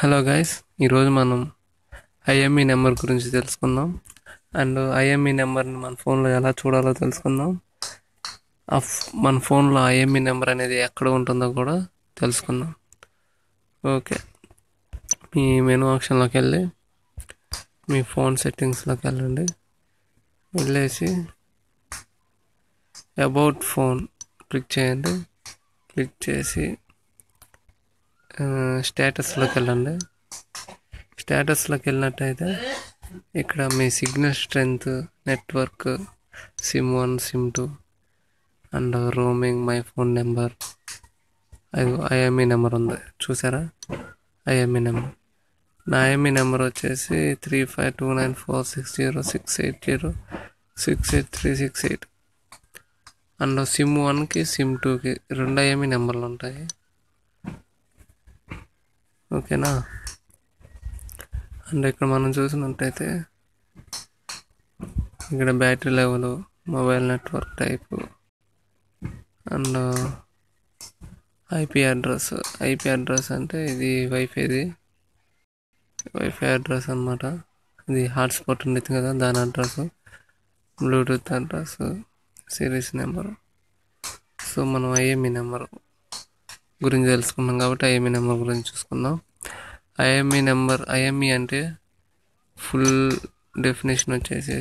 Hello guys, ఈరోజు మనం IME number గురించి తెలుసుకుందాం. అండ్ ఐఎంఈ నెంబర్ని మన ఫోన్లో ఎలా చూడాలో తెలుసుకుందాం. మన ఫోన్లో ఐఎంఈ నెంబర్ అనేది ఎక్కడ ఉంటుందో కూడా తెలుసుకుందాం. ఓకే, మీ మెనూ ఆప్షన్లోకి వెళ్ళి మీ ఫోన్ సెట్టింగ్స్లోకి వెళ్ళండి. వెళ్ళేసి అబౌట్ ఫోన్ క్లిక్ చేయండి. క్లిక్ చేసి స్టేటస్లోకి వెళ్ళండి. స్టేటస్లోకి వెళ్ళినట్టయితే ఇక్కడ మీ signal strength, network, SIM 1, SIM 2 and roaming, my phone number, IMEI number ఉంది చూసారా? ఐఎంఈ నెంబర్, నా ఐఎంఈ నెంబర్ వచ్చేసి 352946068068068368. అండ్ సిమ్ 1కి సిమ్ 2కి 2 ఐఎంఈ నెంబర్లు ఉంటాయి. ఓకేనా? అండ్ ఇక్కడ మనం చూసినట్టయితే ఇక్కడ battery level, mobile network type and IP address. IP address అంటే ఇది వైఫై అడ్రస్ అనమాట. ఇది హాట్స్పాట్ ఉండేది కదా, దాని address. Bluetooth address, series number. So మనం ఐఎంఈ నెంబర్ గురించి తెలుసుకున్నాం కాబట్టి ఐఎంఈ నెంబర్ గురించి చూసుకుందాం. ఐఎంఈ అంటే ఫుల్ డెఫినేషన్ వచ్చేసి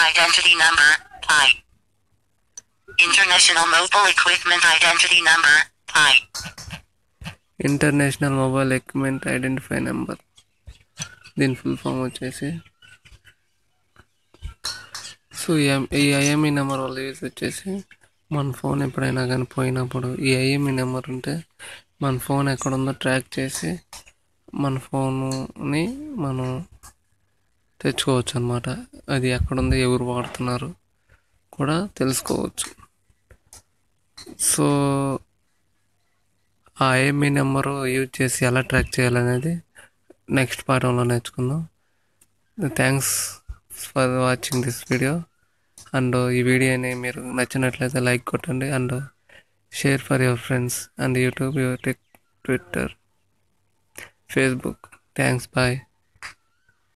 Identity number, I. International Mobile Equipment Identity number, I. International mobile equipment identify number. దీని ఫుల్ ఫామ్ వచ్చేసి. సో ఈ ఐఎంఈ నెంబర్ వల్ల యూజ్ వచ్చేసి మన ఫోన్ ఎప్పుడైనా కానీ పోయినప్పుడు ఈ ఐఎంఈ నెంబర్ ఉంటే మన ఫోన్ ఎక్కడుందో ట్రాక్ చేసి మన ఫోన్ని మనం తెచ్చుకోవచ్చు అన్నమాట. అది ఎక్కడుందో, ఎవరు వాడుతున్నారు కూడా తెలుసుకోవచ్చు. సో ఆ ఐఎంఈ నెంబరు యూజ్ చేసి ఎలా ట్రాక్ చేయాలనేది నెక్స్ట్ పాఠంలో నేర్చుకుందాం. Thanks for watching this video. And ఈ వీడియోని మీరు నచ్చినట్లయితే లైక్ కొట్టండి and share for your friends and YouTube, Twitter, Facebook. Thanks, bye.